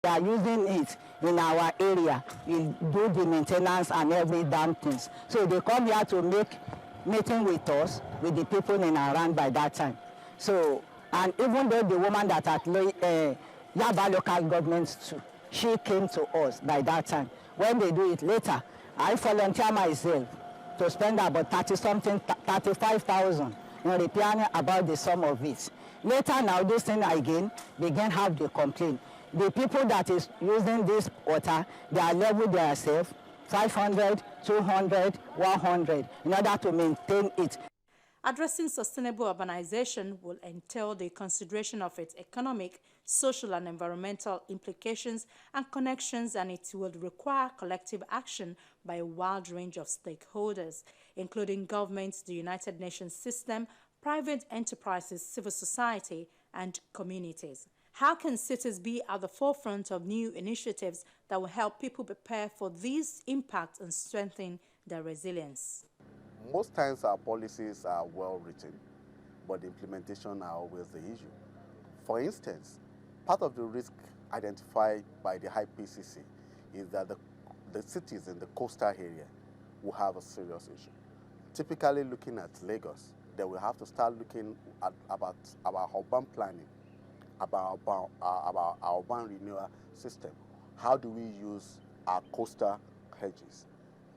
They are using it in our area. We do the maintenance and every damn things. So they come here to make meeting with us, with the people in around by that time. So, and even though the woman that at Yaba local government too, she came to us by that time. When they do it later, I volunteer myself to spend about 35,000 in repairing about the sum of it. Later now, this thing again begin have the complaint. The people that is using this water, they are level themselves 500, 200, 100 in order to maintain it. Addressing sustainable urbanization will entail the consideration of its economic, social and environmental implications and connections, and it will require collective action by a wide range of stakeholders, including governments, the United Nations system, private enterprises, civil society, and communities. How can cities be at the forefront of new initiatives that will help people prepare for these impacts and strengthen their resilience? Most times our policies are well written, but the implementation are always the issue. For instance, part of the risk identified by the IPCC is that the cities in the coastal area will have a serious issue. Typically looking at Lagos, they will have to start looking at about our urban planning, about our urban renewal system. How do we use our coastal hedges?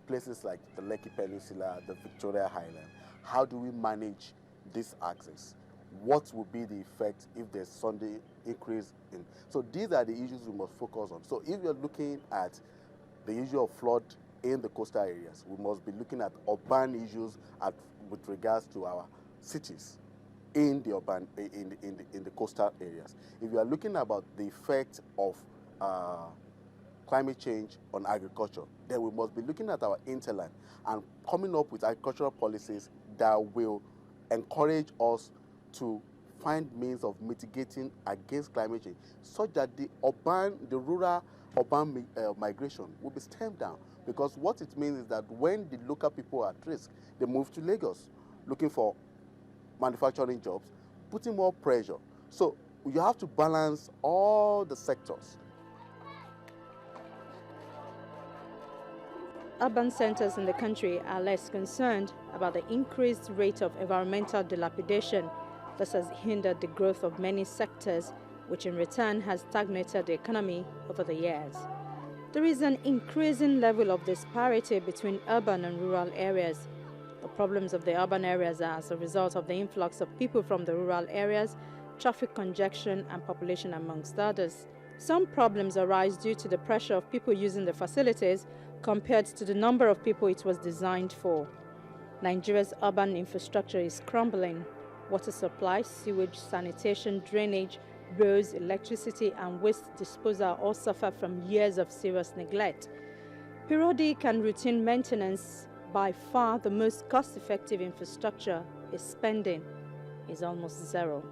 Places like the Lekki Peninsula, the Victoria Highland, how do we manage this access? What will be the effect if there's sudden increase in? So these are the issues we must focus on. So if you're looking at the issue of flood in the coastal areas, we must be looking at urban issues with regards to our cities in the urban, in the coastal areas. If you are looking about the effect of climate change on agriculture, then we must be looking at our hinterland and coming up with agricultural policies that will encourage us to find means of mitigating against climate change, such that the rural-urban migration will be stemmed down. Because what it means is that when the local people are at risk, they move to Lagos looking for manufacturing jobs, putting more pressure. So you have to balance all the sectors. Urban centers in the country are less concerned about the increased rate of environmental dilapidation. This has hindered the growth of many sectors, which in return has stagnated the economy over the years. There is an increasing level of disparity between urban and rural areas. The problems of the urban areas are as a result of the influx of people from the rural areas, traffic congestion, and population, amongst others. Some problems arise due to the pressure of people using the facilities compared to the number of people it was designed for. Nigeria's urban infrastructure is crumbling. Water supply, sewage, sanitation, drainage, roads, electricity, and waste disposal all suffer from years of serious neglect. Periodic and routine maintenance, by far the most cost-effective infrastructure, spending is almost zero.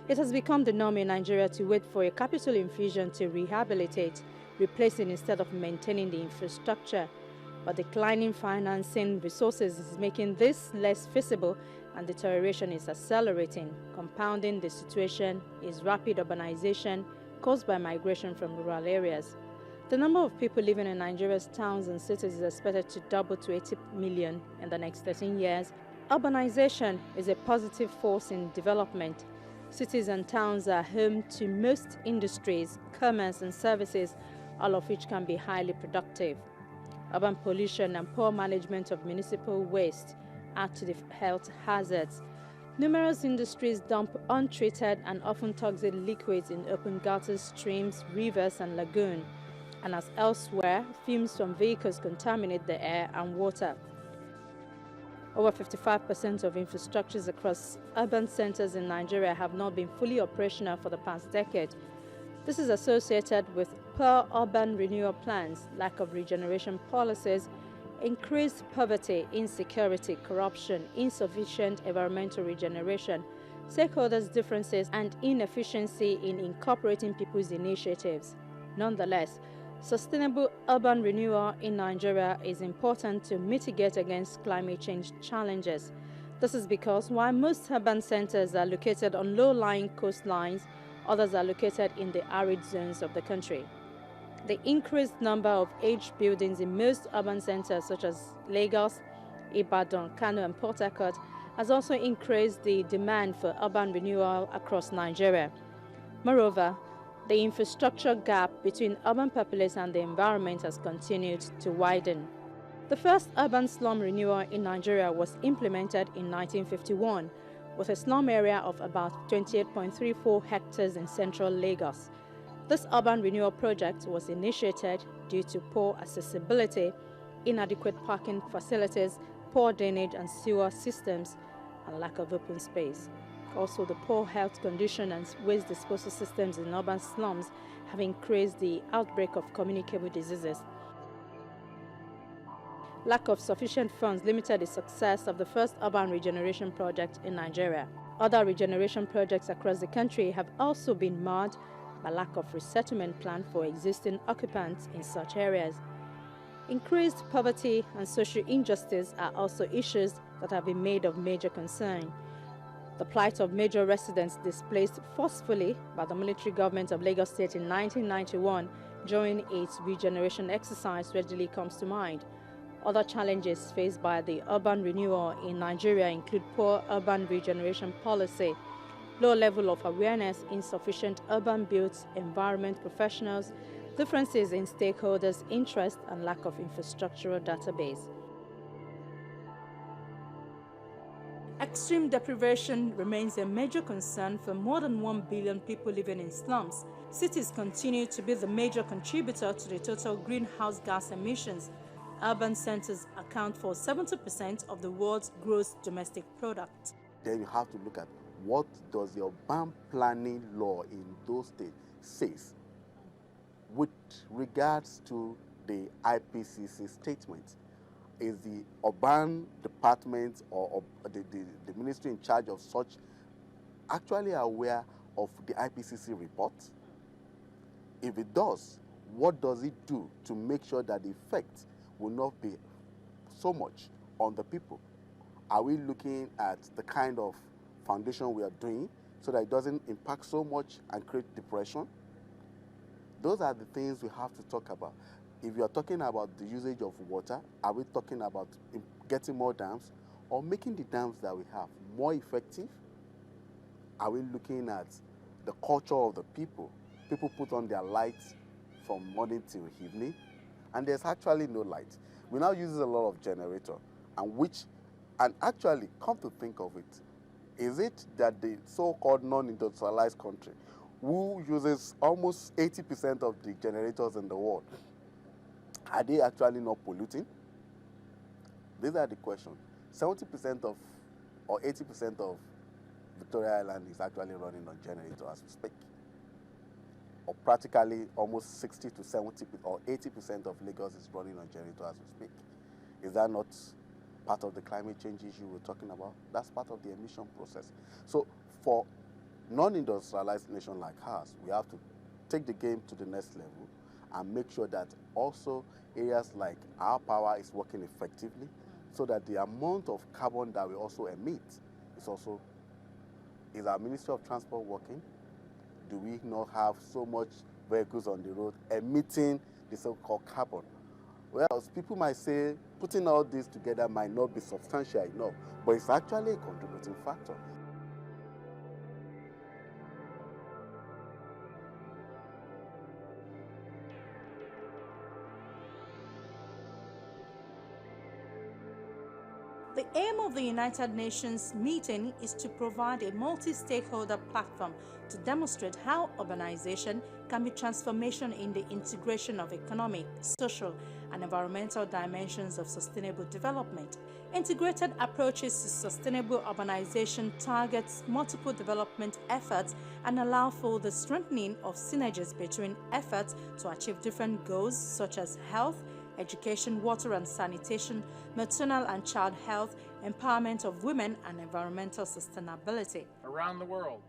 It has become the norm in Nigeria to wait for a capital infusion to rehabilitate, replacing instead of maintaining the infrastructure. But declining financing resources is making this less feasible, and deterioration is accelerating. Compounding the situation is rapid urbanization caused by migration from rural areas. The number of people living in Nigeria's towns and cities is expected to double to 80 million in the next 13 years. Urbanization is a positive force in development. Cities and towns are home to most industries, commerce and services, all of which can be highly productive. Urban pollution and poor management of municipal waste add to the health hazards. Numerous industries dump untreated and often toxic liquids in open gutters, streams, rivers and lagoons. And as elsewhere, fumes from vehicles contaminate the air and water. Over 55% of infrastructures across urban centers in Nigeria have not been fully operational for the past decade. This is associated with poor urban renewal plans, lack of regeneration policies, increased poverty, insecurity, corruption, insufficient environmental regeneration, stakeholders' differences, and inefficiency in incorporating people's initiatives. Nonetheless, sustainable urban renewal in Nigeria is important to mitigate against climate change challenges. This is because while most urban centers are located on low-lying coastlines, Others are located in the arid zones of the country. The increased number of aged buildings in most urban centers such as Lagos, Ibadan, Kano and Port Harcourt has also increased the demand for urban renewal across Nigeria. Moreover, the infrastructure gap between urban populace and the environment has continued to widen. The first urban slum renewal in Nigeria was implemented in 1951 with a slum area of about 28.34 hectares in central Lagos. This urban renewal project was initiated due to poor accessibility, inadequate parking facilities, poor drainage and sewer systems, and lack of open space. Also, the poor health condition and waste disposal systems in urban slums have increased the outbreak of communicable diseases. Lack of sufficient funds limited the success of the first urban regeneration project in Nigeria. Other regeneration projects across the country have also been marred by lack of resettlement plan for existing occupants in such areas. Increased poverty and social injustice are also issues that have been made of major concern. The plight of major residents displaced forcefully by the military government of Lagos State in 1991 during its regeneration exercise readily comes to mind. Other challenges faced by the urban renewal in Nigeria include poor urban regeneration policy, low level of awareness, insufficient urban-built environment professionals, differences in stakeholders' interest, and lack of infrastructural database. Extreme deprivation remains a major concern for more than 1 billion people living in slums. Cities continue to be the major contributor to the total greenhouse gas emissions. Urban centers account for 70% of the world's gross domestic product. Then you have to look at what does the urban planning law in those states says with regards to the IPCC statement. Is the urban department or the ministry in charge of such actually aware of the IPCC report? If it does, what does it do to make sure that the effect will not be so much on the people? Are we looking at the kind of foundation we are doing so that it doesn't impact so much and create depression? Those are the things we have to talk about. If you are talking about the usage of water, are we talking about getting more dams or making the dams that we have more effective? Are we looking at the culture of the people? People put on their lights from morning till evening, and there's actually no light. We now use a lot of generator, and actually, come to think of it, is it that the so-called non-industrialized country, who uses almost 80% of the generators in the world, are they actually not polluting? These are the questions. 70% of, or 80% of Victoria Island is actually running on generator as we speak. Or practically almost 60 to 70 or 80% of Lagos is running on generator as we speak. Is that not part of the climate change issue we're talking about? That's part of the emission process. So for non-industrialized nation like ours, we have to take the game to the next level and make sure that also areas like our power is working effectively so that the amount of carbon that we also emit is our Ministry of Transport working? Do we not have so much vehicles on the road emitting the so-called carbon? Well, people might say putting all this together might not be substantial enough, but it's actually a contributing factor. The aim of the United Nations meeting is to provide a multi-stakeholder platform to demonstrate how urbanization can be transformation in the integration of economic, social, and environmental dimensions of sustainable development. Integrated approaches to sustainable urbanization targets multiple development efforts and allow for the strengthening of synergies between efforts to achieve different goals such as health, education, water and sanitation, maternal and child health, empowerment of women, and environmental sustainability. Around the world,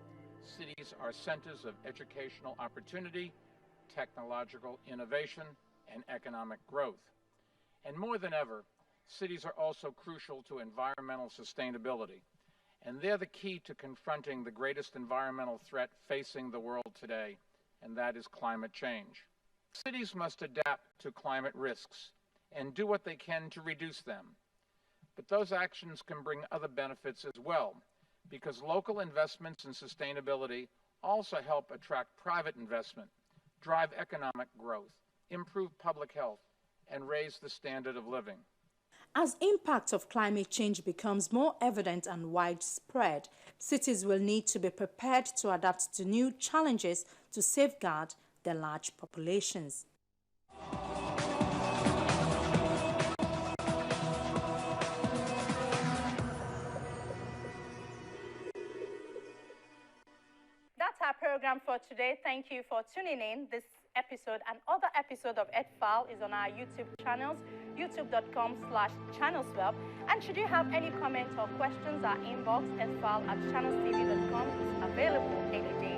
cities are centers of educational opportunity, technological innovation, and economic growth. And more than ever, cities are also crucial to environmental sustainability And they're the key to confronting the greatest environmental threat facing the world today, and that is climate change. Cities must adapt to climate risks and do what they can to reduce them. But those actions can bring other benefits as well, because local investments in sustainability also help attract private investment, drive economic growth, improve public health, and raise the standard of living. As impact of climate change becomes more evident and widespread, cities will need to be prepared to adapt to new challenges to safeguard their large populations. That's our program for today. Thank you for tuning in. This episode and other episode of EdFile is on our YouTube channels, youtube.com/channelswell. And should you have any comments or questions, our inbox, edfile@channelstv.com, is available any day.